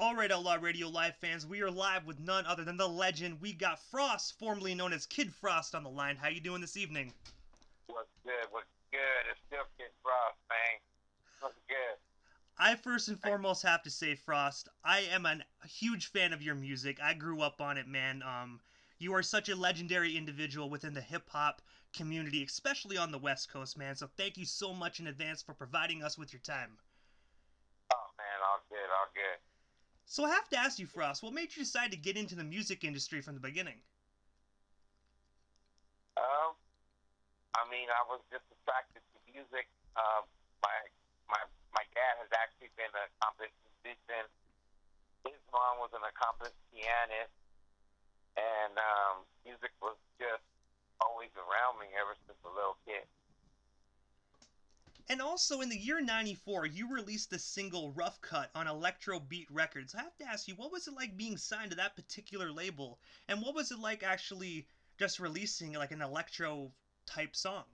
Alright, Outlaw Radio Live fans, we are live with none other than the legend. We got Frost, formerly known as Kid Frost, on the line. How you doing this evening? What's good? What's good? It's still Kid Frost, man. What's good? I first and foremost have to say, Frost, I am a huge fan of your music. I grew up on it, man. You are such a legendary individual within the hip hop community, especially on the West Coast, man. So thank you so much in advance for providing us with your time. Oh man, all good, all good. So I have to ask you, Frost, what made you decide to get into the music industry from the beginning? Um, I was just attracted to music. My my dad has actually been an accomplished musician. His mom was an accomplished pianist, and music was just always around me ever since a little kid. And also, in the year 94, you released the single Rough Cut on Electro Beat Records. I have to ask you, what was it like being signed to that particular label? And what was it like actually just releasing like an electro type song?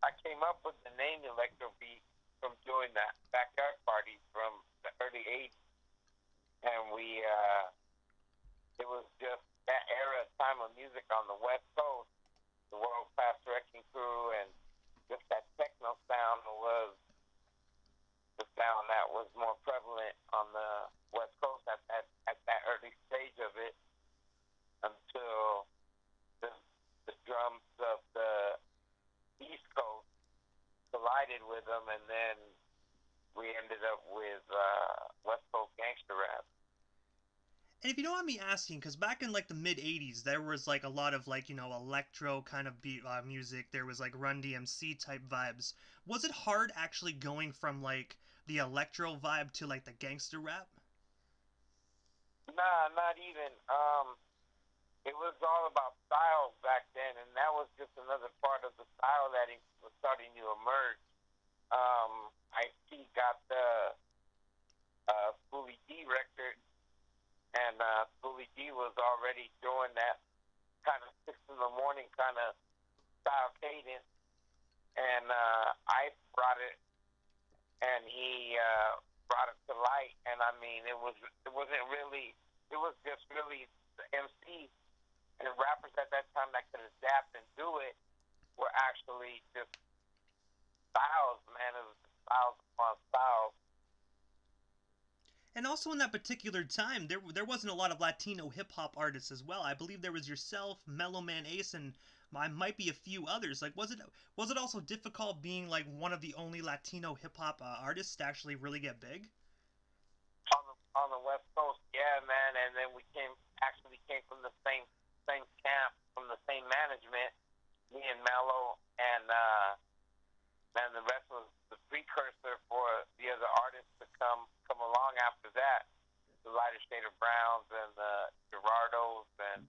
I came up with the name Electro Beat from doing that backyard parties from the early '80s, and it was just that era time of music on the West Coast, the World Class Wrecking Crew, and just that techno sound was the sound that was more prevalent on the West Coast at that early stage of it until the drums of the East Coast collided with them, and then we ended up with West Coast gangster rap. And if you don't mind me asking, because back in like the mid '80s, there was like a lot of like electro kind of beat music. There was like Run DMC type vibes. Was it hard actually going from like the electro vibe to like the gangster rap? Nah, not even. It was all about styles back then, and that was just another part of the style that was starting to emerge. I got the Schoolie D record, and Schoolie D was already doing that kind of 6 in the morning kind of style cadence, and I brought it, and he brought it to light. And I mean, it wasn't really, it was just really the MC and rappers at that time that could adapt and do it were actually just styles, man. It was styles upon styles. And also in that particular time, there wasn't a lot of Latino hip hop artists as well. I believe there was yourself, Mellow Man Ace, and might be a few others. Like, was it also difficult being like one of the only Latino hip hop artists to actually really get big? On the West Coast, yeah, man. And then we came from the same camp, from the same management. Me and Mello, and the rest was the precursor for the other artists to come along after that. The Lighter Shade of Browns and the Gerardos and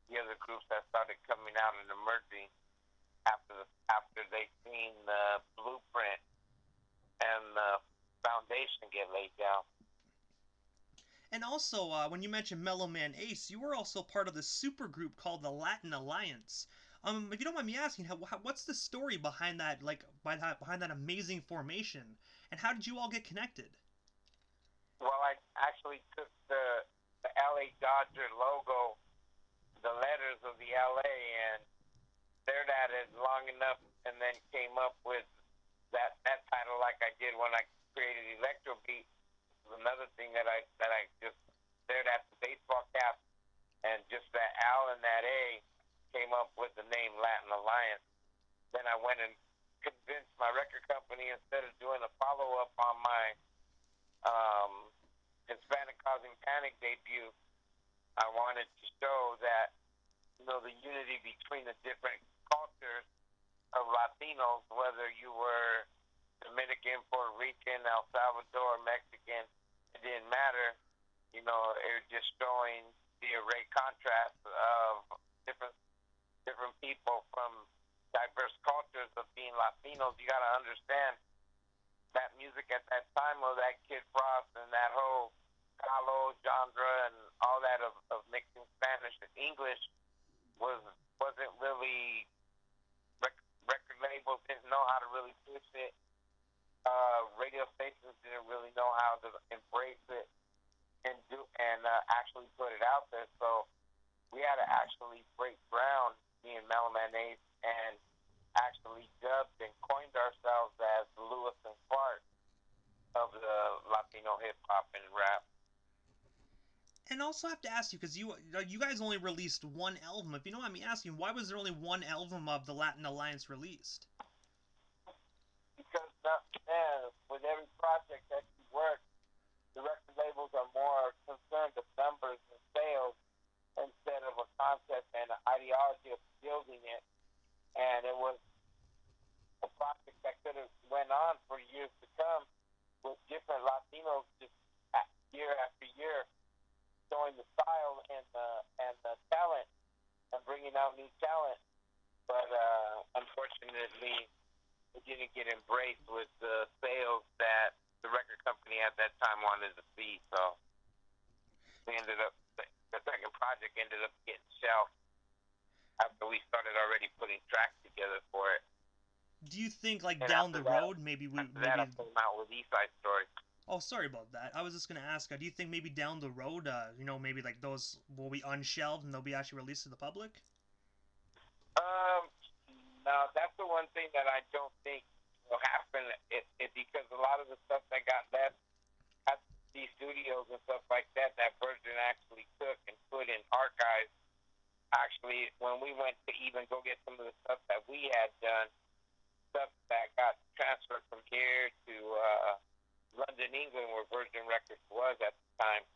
the other groups that started coming out and emerging after they seen the blueprint and the foundation get laid down. And also, when you mentioned Mellow Man Ace, you were also part of the super group called the Latin Alliance. If you don't mind me asking, what's the story behind that, like behind that amazing formation, and how did you all get connected? Well, I actually took the LA Dodger logo, the letters of the LA, and stared at it long enough, and then came up with that title like I did when I created Electro Beat. Another thing that I just stared at the baseball cap, and just that L and that A came up with the name Latin Alliance. Then I went and convinced my record company, instead of doing a follow up on my um, Hispanic Causing Panic debut, I wanted to show that the unity between the different cultures of Latinos, whether you were Dominican, Puerto Rican, El Salvador, Mexican, it didn't matter. It was just showing the array contrast of different people from diverse cultures of being Latinos. You got to understand that music at that time of that Kid Frost and that whole Calo genre and all that of mixing Spanish and English wasn't really record labels didn't know how to really push it. Radio stations didn't really know how to embrace it and actually put it out there. So we had to actually break ground, me and Melloman Ace, and actually dubbed and coined ourselves as Lewis and Clark of the Latino hip hop and rap. And also have to ask you, because you guys only released one album. If you don't mind me asking, why was there only one album of the Latin Alliance released? Because with every project that you work, the record labels are more concerned with numbers and sales instead of a concept and an ideology of building it. And it was a project that could have went on for years to come with different Latinos just year after year showing the style and the talent and bringing out new talent. But unfortunately, it didn't get embraced with the sales that the record company at that time wanted to see. So we ended up, the second project ended up getting shelved after we started already putting tracks together for it. Do you think, like, And down the that, road, maybe we after that I came out with Eastside Story. Oh, sorry about that. I was just gonna ask, do you think maybe down the road, maybe like those will be unshelved and they'll be actually released to the public? No, that's the one thing that I don't think will happen. It because a lot of the stuff that got left at these studios and stuff like that, that Virgin actually took and put in archives. Actually, when we went to even go get some of the stuff that we had done, stuff that got transferred from here to London, England, where Virgin Records was at the time,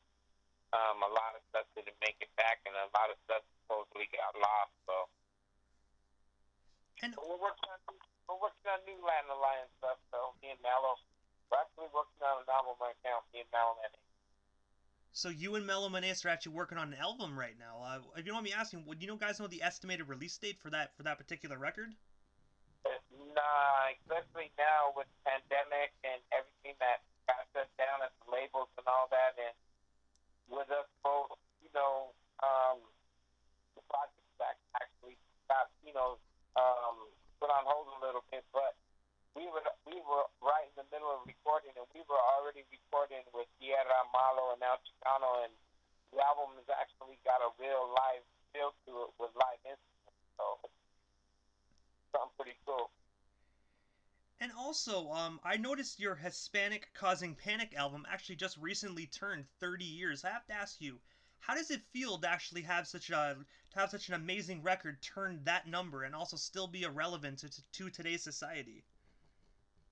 a lot of stuff didn't make it back, and a lot of stuff supposedly got lost. So, and we're working on new Latin Alliance stuff. So, me and Mello, we're actually working on an album right now. Me and Mello and so you and Mellow Menace are actually working on an album right now. If you don't mind me asking, would you guys know the estimated release date for that particular record? Nah, especially now with the pandemic and everything that got shut down at the labels and all that, and with us both, the project actually got, put on hold a little bit, but we were right in the middle of recording, and we were already recording with Tierra Malo and El Chicano, and the album has actually got a real live feel to it with live instruments, so something pretty cool. And also, I noticed your Hispanic Causing Panic album actually just recently turned 30 years. I have to ask you, how does it feel to actually have such an amazing record turn that number and also still be relevant to today's society?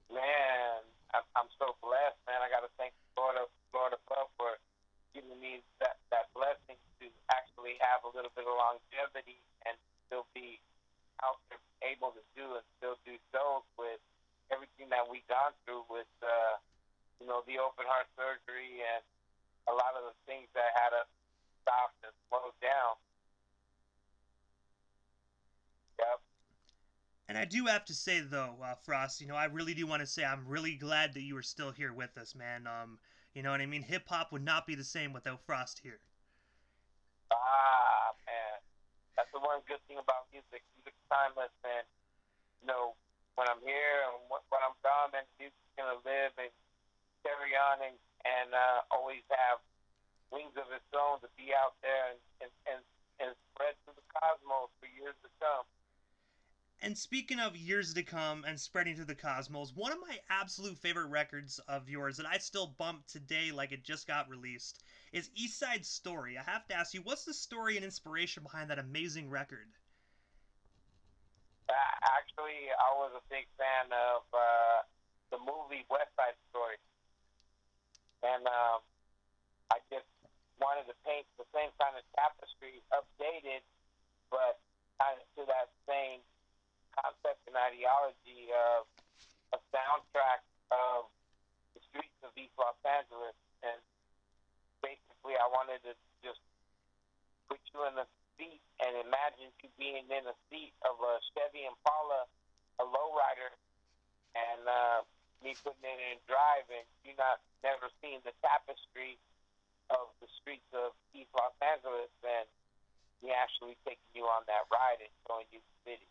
Man, I'm so blessed, man. I got to thank Lord above for giving me that blessing to actually have a little bit of longevity and still be out there able to do and still do shows with everything that we gone through with, the open heart surgery and a lot of the things that had us stopped and slowed down. Yep. And I do have to say, though, Frost, I really do want to say I'm really glad that you are still here with us, man. You know what I mean? Hip-hop would not be the same without Frost here. Ah, man. That's the one good thing about music. Music's timeless, and, when I'm here and when I'm gone, man, the music's going to live and carry on and always have wings of its own to be out there and spread to the cosmos for years to come. And speaking of years to come and spreading to the cosmos, one of my absolute favorite records of yours that I still bump today like it just got released is Eastside Story. I have to ask you, what's the story and inspiration behind that amazing record? Actually, I was a big fan of the movie West Side Story. And I just wanted to paint the same kind of tapestry, updated, but kind of to that same concept and ideology of a soundtrack of the streets of East Los Angeles. And basically, I wanted to just put you in the seat and imagine you being in the seat of a Chevy Impala, a lowrider, and me putting it in drive, and you never seen the tapestry of the streets of East Los Angeles, and me actually taking you on that ride and showing you the city.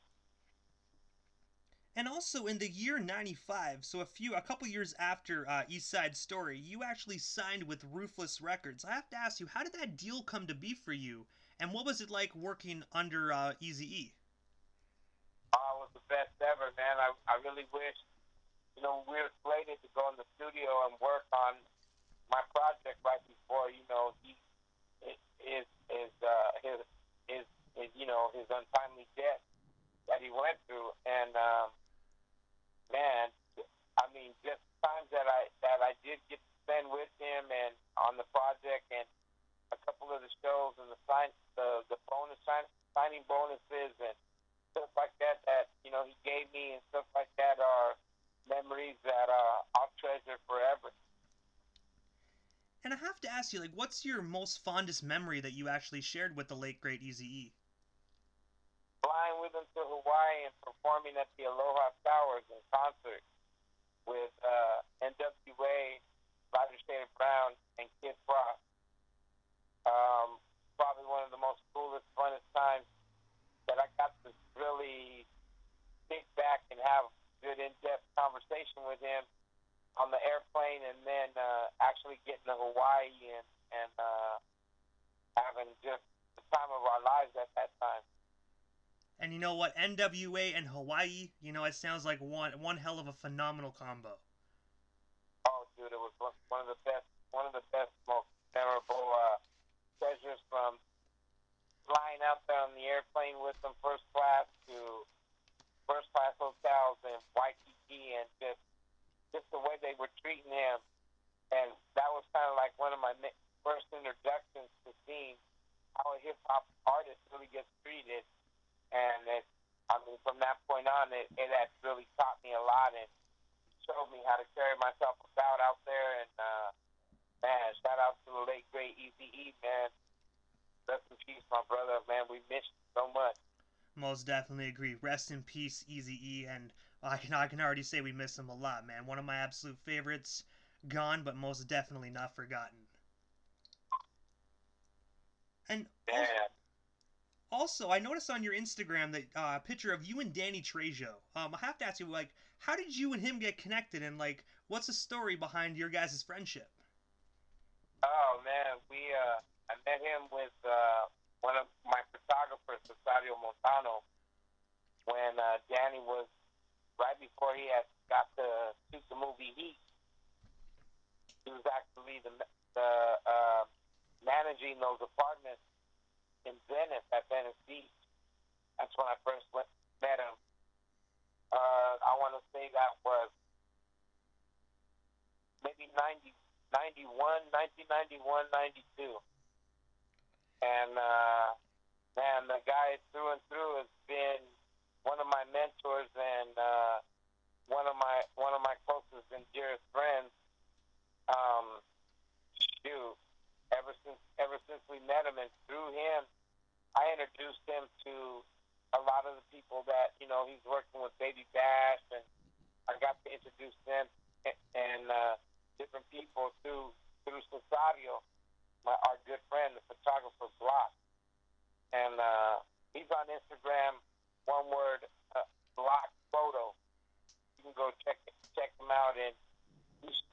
And also in the year '95, so a couple years after East Side Story, you actually signed with Ruthless Records. I have to ask you, how did that deal come to be for you, and what was it like working under Eazy-E? It was the best ever, man. I really wish, we were slated to go in the studio and work on my project right before, his untimely death that he went through. And man, I mean, just times that I did get to spend with him and on the project, and a couple of the shows and the signing bonuses and stuff like that he gave me and stuff like that are memories that I'll treasure forever. And I have to ask you, like, what's your most fondest memory that you actually shared with the late great Eazy-E? Flying with him to Hawaii and performing at the Aloha Towers in concert with NWA, Roger Shade Brown, and Kid Frost. Probably one of the most coolest, funnest times that I got to really kick back and have good in-depth conversation with him on the airplane, and then actually getting to Hawaii and having just the time of our lives at that time. And you know what, NWA and Hawaii, it sounds like one hell of a phenomenal combo. Oh, dude, it was one of the best, most memorable treasures from flying out there on the airplane with them, first class to first class hotels in Waikiki, and just the way they were treating him. And that was kind of like one of my first introductions to seeing how a hip hop artist really gets treated. And I mean, from that point on, it had really taught me a lot and showed me how to carry myself about out there. And man, shout out to the late great Eazy-E, man. Rest in peace, my brother. Man, we miss you so much. Most definitely agree. Rest in peace, Eazy-E, and I can already say we miss him a lot, man. One of my absolute favorites, gone, but most definitely not forgotten. And Man, also, I noticed on your Instagram that a picture of you and Danny Trejo. I have to ask you, like, how did you and him get connected, and like, what's the story behind your guys' friendship? oh man, I met him with one of my photographers, Rosario Montano, when Danny was right before he had got to shoot the movie Heat. He was actually the managing those apartments in Venice at Venice Beach. That's when I first met him. I want to say that was maybe 1991, 92. And man, the guy through and through has been one of my mentors and one of my closest and dearest friends. Um, shoot, ever since we met him, and through him, I introduced him to a lot of the people that he's working with, Baby Bash, and I got to introduce them and different people through Cesario, our good friend, the photographer Block, and he's on Instagram. One word, Block Photo. You can go check him out, and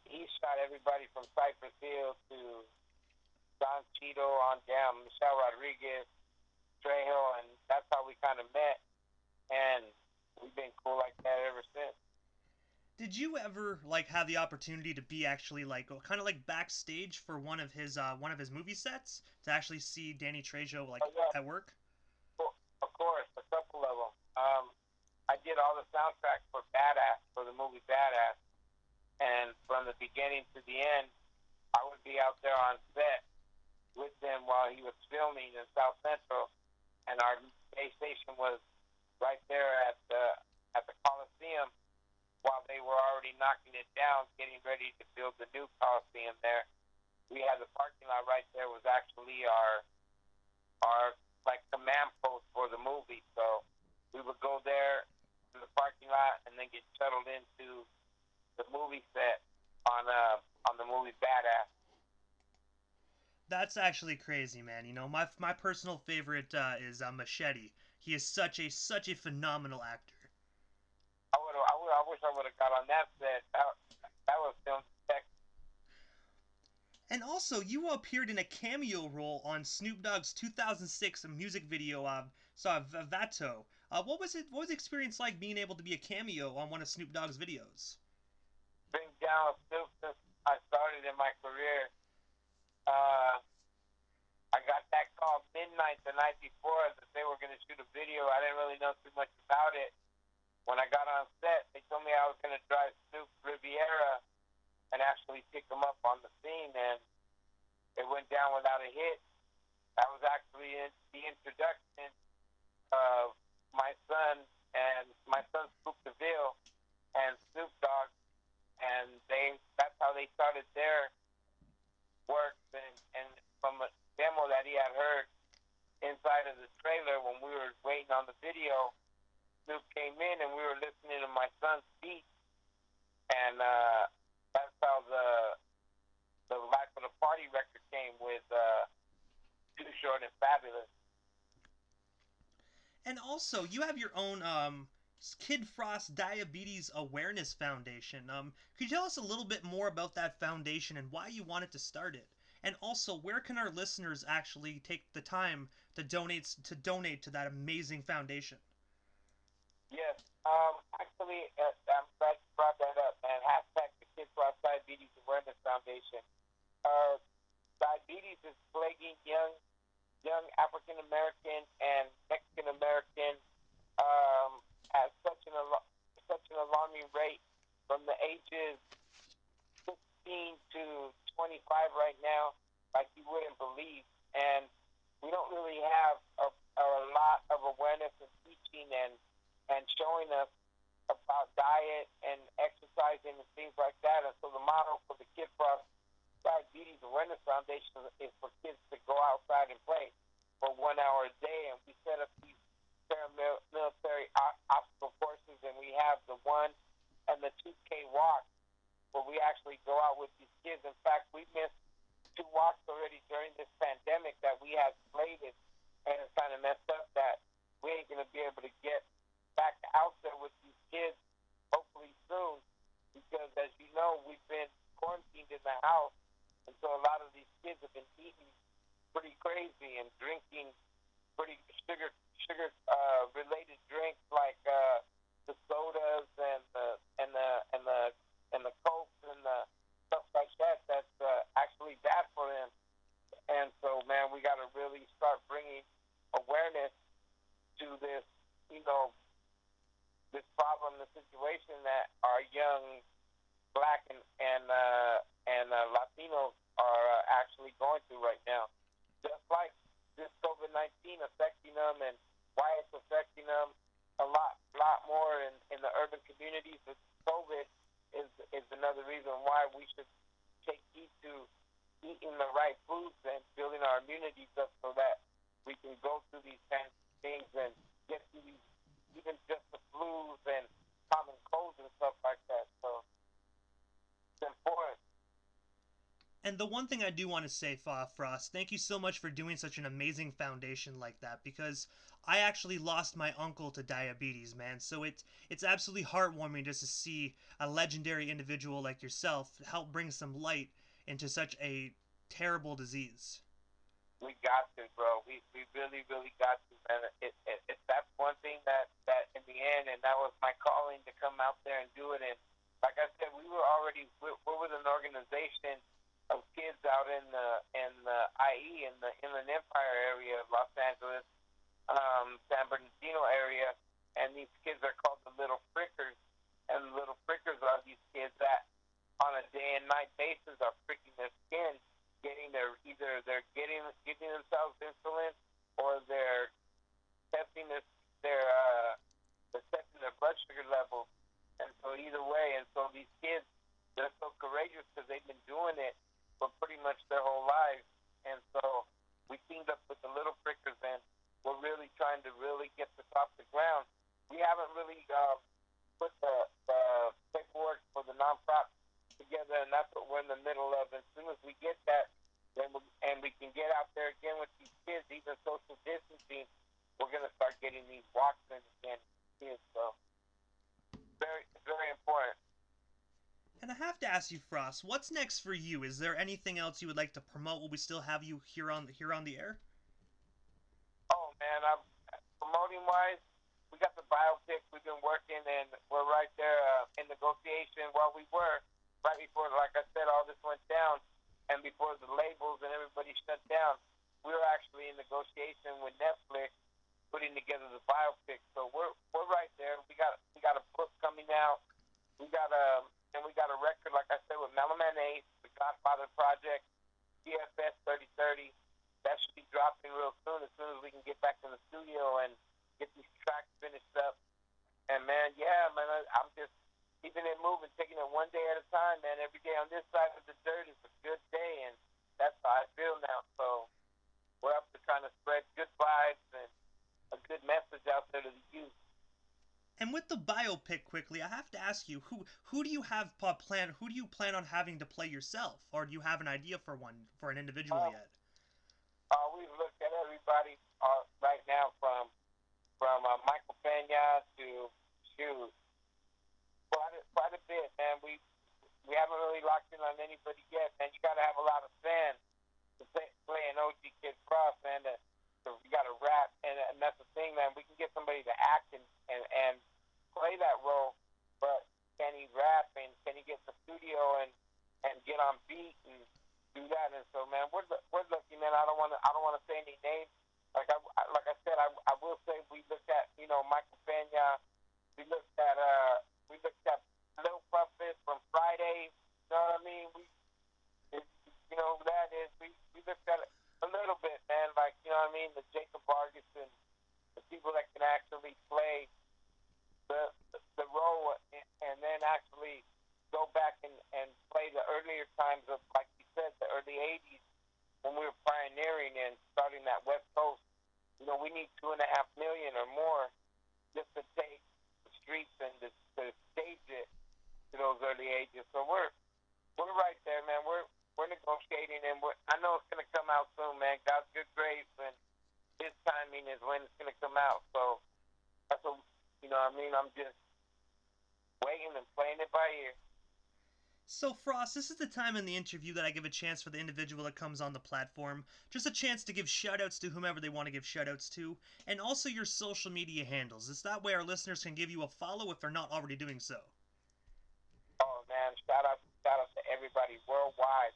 he shot everybody from Cypress Hill to Don Cheeto on down, Michelle Rodriguez, Trejo, and that's how we kind of met, and we've been cool like that ever since. Did you ever like have the opportunity to be actually like kind of like backstage for one of his movie sets to actually see Danny Trejo like Oh yeah, at work? of course, a couple of them. I did all the soundtracks for Badass, for the movie Badass, and from the beginning to the end, I would be out there on set with them while he was filming in South Central, and our base station was right there at the Coliseum while they were already knocking it down, getting ready to build the new Coliseum there. We had the parking lot right there was actually our like command post for the movie. So we would go there to the parking lot and then get shuttled into the movie set on the movie Badass. That's actually crazy, man. My personal favorite is Machete. He is such a phenomenal actor. I would I wish I would have got on that set. That was filmed in Texas. And also, you appeared in a cameo role on Snoop Dogg's 2006 music video Vato. What was the experience like being able to be a cameo on one of Snoop Dogg's videos? Been down with Snoop since I started in my career. Uh, I got that call midnight the night before that they were going to shoot a video. I didn't really know too much about it. When I got on set, they told me I was going to drive Snoop Riviera and actually pick him up on the scene, and it went down without a hit. That was actually in the introduction of my son and my son Scoop DeVille and Snoop Dogg, and that's how they started their work. And from a demo that he had heard inside of the trailer when we were waiting on the video, Snoop came in and we were listening to my son's speech, and that's how the Life of the Party record came with Too Short and Fabulous. And also, you have your own Kid Frost Diabetes Awareness Foundation. Could you tell us a little bit more about that foundation and why you wanted to start it? And also, where can our listeners actually take the time to donate to that amazing foundation? Yes. Actually, I'm glad you brought that up, man. Hashtag the Kid Frost Diabetes Awareness Foundation. Diabetes is plaguing young African American and Mexican American at such an alarming rate from the ages 16 to 25 right now, like you wouldn't believe. And we don't really have a lot of awareness and teaching and showing us about diet and exercising and things like that. And so the motto for the Kid Frost Diabetes Awareness Foundation is for kids to go outside and play for 1 hour a day. And we set up these paramilitary obstacle courses, and we have the 1 and the 2K walk where we actually go out with these kids. In fact, we missed 2 walks already during this pandemic that we had slated, and it's kind of messed up that we ain't going to be able to get back out there with these kids hopefully soon, because as you know, we've been quarantined in the house, and so a lot of these kids have been eating pretty crazy and drinking pretty sugar related drinks like the sodas and the cokes and the stuff like that that's actually bad for them. And so, man, we got to really start bringing awareness to this, this problem, the situation that our young Black and Latinos are actually going through right now. Just like this COVID-19 affecting them and why it's affecting them a lot more in the urban communities. With COVID is another reason why we should take heed to eating the right foods and building our immunities up so that we can go through these kind of things and get through these, even just the flus and common colds and stuff like that. So it's important. And the one thing I do want to say, Frost, thank you so much for doing such an amazing foundation like that, because I actually lost my uncle to diabetes, man. So it's absolutely heartwarming just to see a legendary individual like yourself help bring some light into such a terrible disease. We got to, bro. We really, really got to, man. That's one thing that in the end, and that was my calling to come out there and do it. And like I said, we're with an organization of kids out in the IE, in the Inland Empire area of Los Angeles, San Bernardino area, and these kids are called the Little Frickers. And the Little Frickers are these kids that on a day and night basis are pricking their skin, either they're giving themselves insulin or they're testing they're testing their blood sugar levels. And so either way, and so these kids, they're so courageous because they've been doing it for pretty much their whole lives. And so we teamed up with the Little Frickers, and we're really trying to really get this off the ground. We haven't really put the paperwork for the nonprofit together, and that's what we're in the middle of. As soon as we get that, and we can get out there again with these kids, even social distancing, we're going to start getting these walks in again. So very important. And I have to ask you, Frost, what's next for you? Is there anything else you would like to promote? Will we still have you here on the air? Oh man, I'm promoting wise. We got the biopic. We've been working, and we're right there in negotiation. While we were right before, like I said, all this went down, and before the labels and everybody shut down, we were actually in negotiation with Netflix, putting together the biopic. So we're right there. We got a book coming out. We got a record, like I said, with Melaman Ace, the Godfather Project, DFS 3030. That should be dropping real soon as we can get back in the studio and get these tracks finished up. And man, yeah, man, I'm just keeping it moving, taking it one day at a time, man. Every day on this side of the dirt is a good day, and that's how I feel now. So we're up to trying to spread good vibes and a good message out there to the youth. And with the biopic, quickly, I have to ask you, who do you have plan? Who do you plan on having to play yourself, or do you have an idea for an individual Um, yet? we've looked at everybody right now from Michael Pena to shoot quite a bit, man. We haven't really locked in on anybody yet, man. You got to have a lot of fans to play an OG Kid Frost, man. So we got to rap, and that's the thing, man. We can get somebody to act and play that role, but can he rap and can he get in the studio and get on beat and do that? And so, man, we're lucky, man. I don't want to say any names. Like I said, I will say we looked at Michael Pena. We looked at Lil Puppet from Friday. You know what I mean? You know who that is. We looked at it a little bit, man. Like, you know what I mean? The Jacob Vargas and the people that can actually play the role and then actually go back and play the earlier times of, like you said, the early 80s when we were pioneering and starting that West Coast. We need 2.5 million or more just to take the streets and to stage it to those early ages. So we're right there, man. We're negotiating, and I know it's gonna come out soon, man. God's good grace, and His timing is when it's gonna come out. So that's what what I mean. I'm just waiting and playing it by ear. So, Frost, this is the time in the interview that I give a chance for the individual that comes on the platform, just a chance to give shoutouts to whomever they want to give shoutouts to, and also your social media handles. It's that way our listeners can give you a follow if they're not already doing so. Oh man, shout out to everybody worldwide.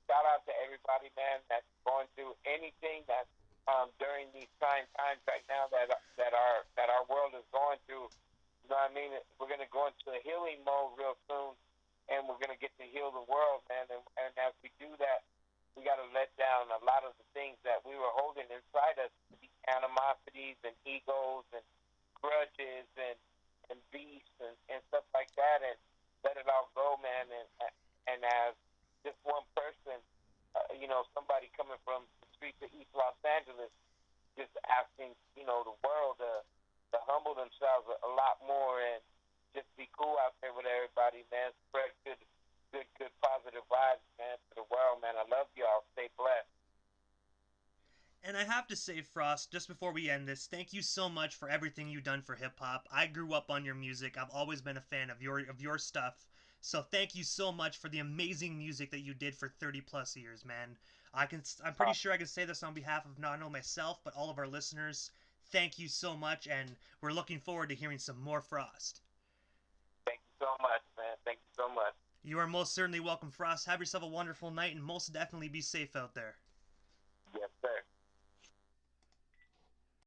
Shout out to everybody, man, that's going through anything that during these trying times right now that our world is going through. You know what I mean? We're gonna go into a healing mode real soon, and we're gonna get to heal the world, man. And as we do that, we got to let down a lot of the things that we were holding inside us, these animosities and egos and grudges and beasts and stuff like that, and let it all go, man. And as just one person, somebody coming from the streets of East Los Angeles, just asking, the world to humble themselves a lot more and just be cool out there with everybody, man. Spread good, positive vibes, man, to the world, man. I love y'all. Stay blessed. And I have to say, Frost, just before we end this, thank you so much for everything you've done for hip hop. I grew up on your music. I've always been a fan of your stuff. So thank you so much for the amazing music that you did for 30 plus years, man. I'm pretty sure I can say this on behalf of not only myself but all of our listeners. Thank you so much, and we're looking forward to hearing some more Frost. Thank you so much, man. Thank you so much. You are most certainly welcome, Frost. Have yourself a wonderful night, and most definitely be safe out there. Yes, sir.